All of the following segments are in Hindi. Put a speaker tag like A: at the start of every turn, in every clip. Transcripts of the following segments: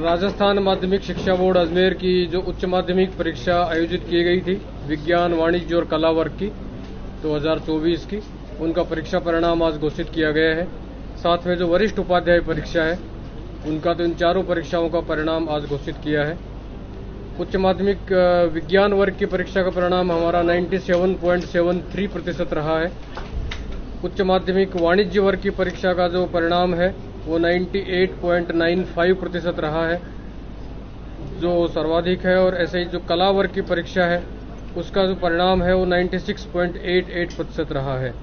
A: राजस्थान माध्यमिक शिक्षा बोर्ड अजमेर की जो उच्च माध्यमिक परीक्षा आयोजित की गई थी विज्ञान, वाणिज्य और कला वर्ग की 2024 की, उनका परीक्षा परिणाम आज घोषित किया गया है। साथ में जो वरिष्ठ उपाध्याय परीक्षा है उनका तो इन चारों परीक्षाओं का परिणाम आज घोषित किया है। उच्च माध्यमिक विज्ञान वर्ग की परीक्षा का परिणाम हमारा 97.73% रहा है। उच्च माध्यमिक वाणिज्य वर्ग की परीक्षा का जो परिणाम है वो 98.95% रहा है, जो सर्वाधिक है। और ऐसे ही जो कला वर्ग की परीक्षा है उसका जो परिणाम है वो 96.88% रहा है।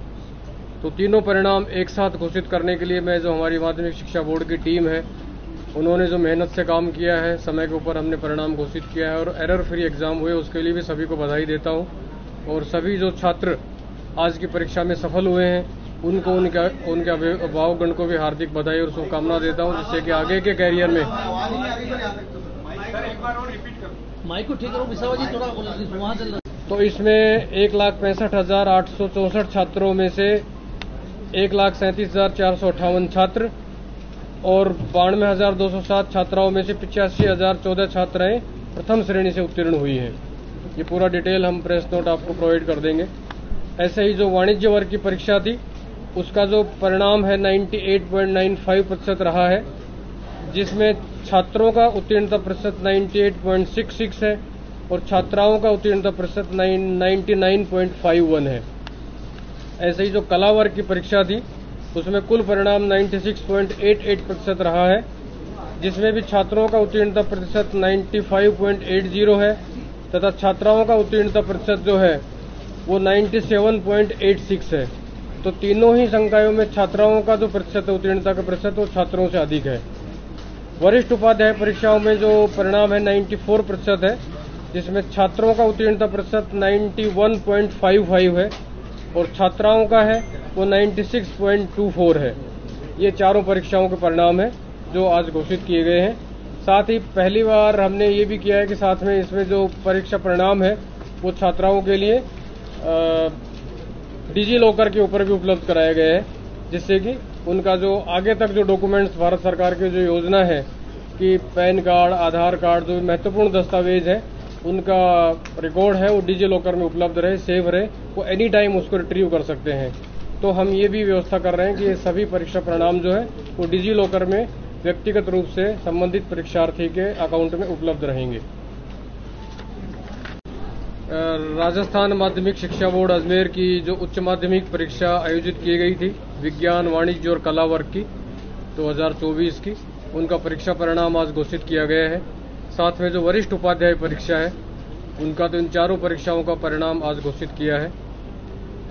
A: तो तीनों परिणाम एक साथ घोषित करने के लिए मैं जो हमारी माध्यमिक शिक्षा बोर्ड की टीम है उन्होंने जो मेहनत से काम किया है, समय के ऊपर हमने परिणाम घोषित किया है और एरर फ्री एग्जाम हुए, उसके लिए भी सभी को बधाई देता हूं। और सभी जो छात्र आज की परीक्षा में सफल हुए हैं उनको उनके अभिभावकगण को भी हार्दिक बधाई और शुभकामना देता हूं, जिससे कि आगे के कैरियर में तो इसमें 1,65,864 छात्रों में से 1,37,458 छात्र और 92,207 छात्राओं में से 85,014 छात्राएं प्रथम श्रेणी से उत्तीर्ण हुई हैं। ये पूरा डिटेल हम प्रेस नोट आपको प्रोवाइड कर देंगे। ऐसे ही जो वाणिज्य वर्ग की परीक्षा थी उसका जो परिणाम है 98.95% रहा है, जिसमें छात्रों का उत्तीर्णता प्रतिशत 98.66 है और छात्राओं का उत्तीर्णता प्रतिशत 99.51 है। ऐसे ही जो कला वर्ग की परीक्षा थी उसमें कुल परिणाम 96.88% रहा है, जिसमें भी छात्रों का उत्तीर्णता प्रतिशत 95.80 है तथा छात्राओं का उत्तीर्णता प्रतिशत जो है वो 97.86 है। तो तीनों ही संकायों में छात्राओं का जो प्रतिशत है उत्तीर्णता का प्रतिशत वो छात्रों से अधिक है। वरिष्ठ उपाध्याय परीक्षाओं में जो परिणाम है 94% है, जिसमें छात्रों का उत्तीर्णता प्रतिशत 91.55 है और छात्राओं का है वो 96.24 है। ये चारों परीक्षाओं के परिणाम है जो आज घोषित किए गए हैं। साथ ही पहली बार हमने ये भी किया है कि साथ में इसमें जो परीक्षा परिणाम है वो छात्राओं के लिए डिजी लॉकर के ऊपर भी उपलब्ध कराया गया है, जिससे कि उनका जो आगे तक जो डॉक्यूमेंट्स भारत सरकार की जो योजना है कि पैन कार्ड, आधार कार्ड, जो महत्वपूर्ण दस्तावेज है उनका रिकॉर्ड है वो डिजी लॉकर में उपलब्ध रहे, सेव रहे, वो एनी टाइम उसको रिट्रीव कर सकते हैं। तो हम ये भी व्यवस्था कर रहे हैं कि ये सभी परीक्षा परिणाम जो है वो डिजी लॉकर में व्यक्तिगत रूप से संबंधित परीक्षार्थी के अकाउंट में उपलब्ध रहेंगे। राजस्थान माध्यमिक शिक्षा बोर्ड अजमेर की जो उच्च माध्यमिक परीक्षा आयोजित की गई थी विज्ञान, वाणिज्य और कला वर्ग की 2024 की, उनका परीक्षा परिणाम आज घोषित किया गया है। साथ में जो वरिष्ठ उपाध्याय परीक्षा है उनका तो इन चारों परीक्षाओं का परिणाम आज घोषित किया है।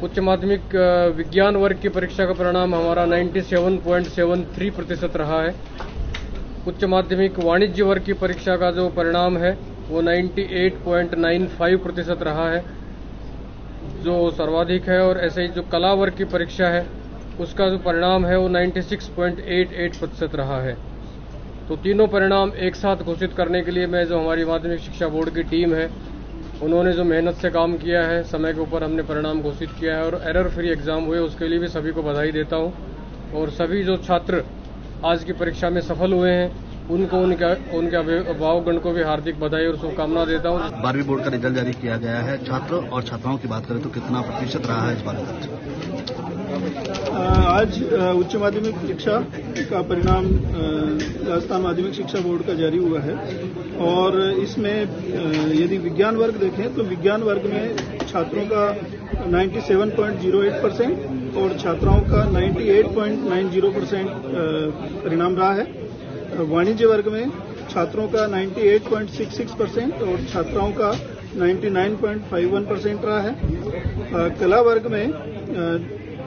A: उच्च माध्यमिक विज्ञान वर्ग की परीक्षा का परिणाम हमारा 97.73% रहा है। उच्च माध्यमिक वाणिज्य वर्ग की परीक्षा का जो परिणाम है वो 98.95% रहा है, जो सर्वाधिक है। और ऐसे ही जो कला वर्ग की परीक्षा है उसका जो परिणाम है वो 96.88% रहा है। तो तीनों परिणाम एक साथ घोषित करने के लिए मैं जो हमारी माध्यमिक शिक्षा बोर्ड की टीम है उन्होंने जो मेहनत से काम किया है, समय के ऊपर हमने परिणाम घोषित किया है और एरर फ्री एग्जाम हुए, उसके लिए भी सभी को बधाई देता हूं। और सभी जो छात्र आज की परीक्षा में सफल हुए हैं उनको उनके अभिभावकगण को भी हार्दिक बधाई और शुभकामना देता हूं।
B: 12वीं बोर्ड का रिजल्ट जारी किया गया है। छात्र और छात्राओं की बात करें तो कितना प्रतिशत रहा है इस बार?
C: आज उच्च माध्यमिक परीक्षा का परिणाम राजस्थान माध्यमिक शिक्षा बोर्ड का जारी हुआ है और इसमें यदि विज्ञान वर्ग देखें तो विज्ञान वर्ग में छात्रों का 97.08% और छात्राओं का 98.90% परिणाम रहा है। वाणिज्य वर्ग में छात्रों का 98.66% और छात्राओं का 99.51% रहा है। कला वर्ग में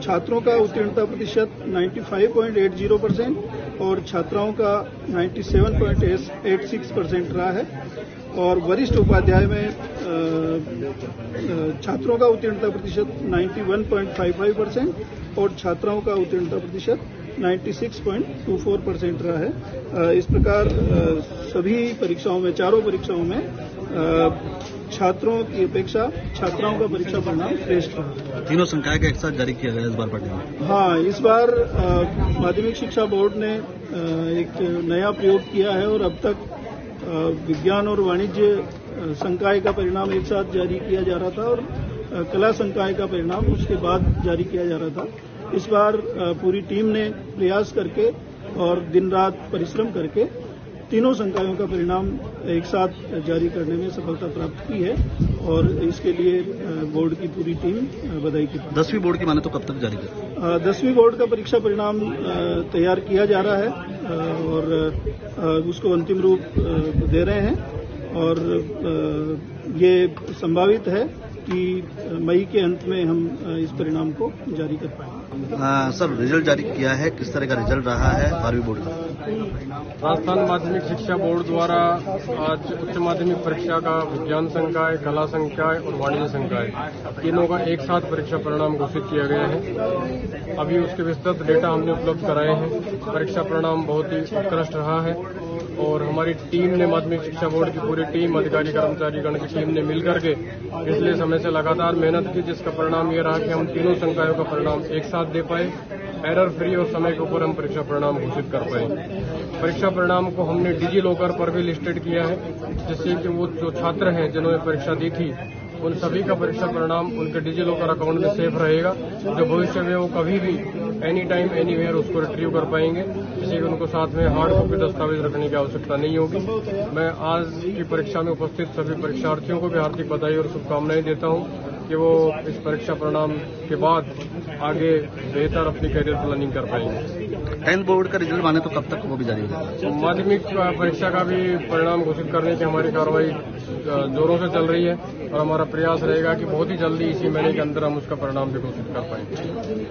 C: छात्रों का उत्तीर्णता प्रतिशत 95.80% और छात्राओं का 97.86% रहा है। और वरिष्ठ उपाध्याय में छात्रों का उत्तीर्णता प्रतिशत 91.55% और छात्राओं का उत्तीर्णता प्रतिशत 96.24% रहा है। इस प्रकार सभी परीक्षाओं में, चारों परीक्षाओं में छात्रों की अपेक्षा छात्राओं का परीक्षा परिणाम श्रेष्ठ रहा।
B: तीनों संकाय का एक साथ जारी किया गया इस बार पढ़ने में।
C: हाँ, इस बार माध्यमिक शिक्षा बोर्ड ने एक नया प्रयोग किया है और अब तक विज्ञान और वाणिज्य संकाय का परिणाम एक साथ जारी किया जा रहा था और कला संकाय का परिणाम उसके बाद जारी किया जा रहा था। इस बार पूरी टीम ने प्रयास करके और दिन रात परिश्रम करके तीनों संकायों का परिणाम एक साथ जारी करने में सफलता प्राप्त की है और इसके लिए बोर्ड की पूरी टीम बधाई की।
B: 10वीं बोर्ड की माने तो कब तक जारी करें?
C: 10वीं बोर्ड का परीक्षा परिणाम तैयार किया जा रहा है और उसको अंतिम रूप दे रहे हैं और ये संभावित है कि मई के अंत में हम इस परिणाम को जारी कर पाएंगे।
B: सर, रिजल्ट जारी किया है, किस तरह का रिजल्ट रहा है 12वीं बोर्ड का?
A: राजस्थान माध्यमिक शिक्षा बोर्ड द्वारा आज उच्च माध्यमिक परीक्षा का विज्ञान संकाय, कला संकाय और वाणिज्य संकाय तीनों का एक साथ परीक्षा परिणाम घोषित किया गया है। अभी उसके विस्तृत डेटा हमने उपलब्ध कराए हैं। परीक्षा परिणाम बहुत ही उत्कृष्ट रहा है और हमारी टीम ने, माध्यमिक शिक्षा बोर्ड की पूरी टीम, अधिकारी कर्मचारी गण की टीम ने मिलकर के पिछले समय से लगातार मेहनत की, जिसका परिणाम ये रहा कि हम तीनों संकायों का परिणाम एक साथ दे पाए, एरर फ्री और समय के ऊपर हम परीक्षा परिणाम घोषित कर पाए। परीक्षा परिणाम को हमने डिजी लॉकर पर भी लिस्टेड किया है, जिससे कि वो जो छात्र हैं जिन्होंने परीक्षा दी थी उन सभी का परीक्षा परिणाम उनके डिजी लॉकर अकाउंट में सेफ रहेगा, जो भविष्य में वो कभी भी एनी टाइम एनीवेयर उसको रिट्रीव कर पाएंगे। इसलिए उनको साथ में हार्ड कॉपी दस्तावेज रखने की आवश्यकता नहीं होगी। मैं आज की परीक्षा में उपस्थित सभी परीक्षार्थियों को भी हार्दिक बधाई और शुभकामनाएं देता हूं कि वो इस परीक्षा परिणाम के बाद आगे बेहतर अपनी करियर प्लानिंग कर पाएंगे।
B: 10th बोर्ड का रिजल्ट माने तो कब तक वो भी जारी होगा?
A: माध्यमिक परीक्षा का भी परिणाम घोषित करने की हमारी कार्रवाई जोरों से चल रही है और हमारा प्रयास रहेगा कि बहुत ही जल्दी इसी महीने के अंदर हम उसका परिणाम भी घोषित कर पाएंगे।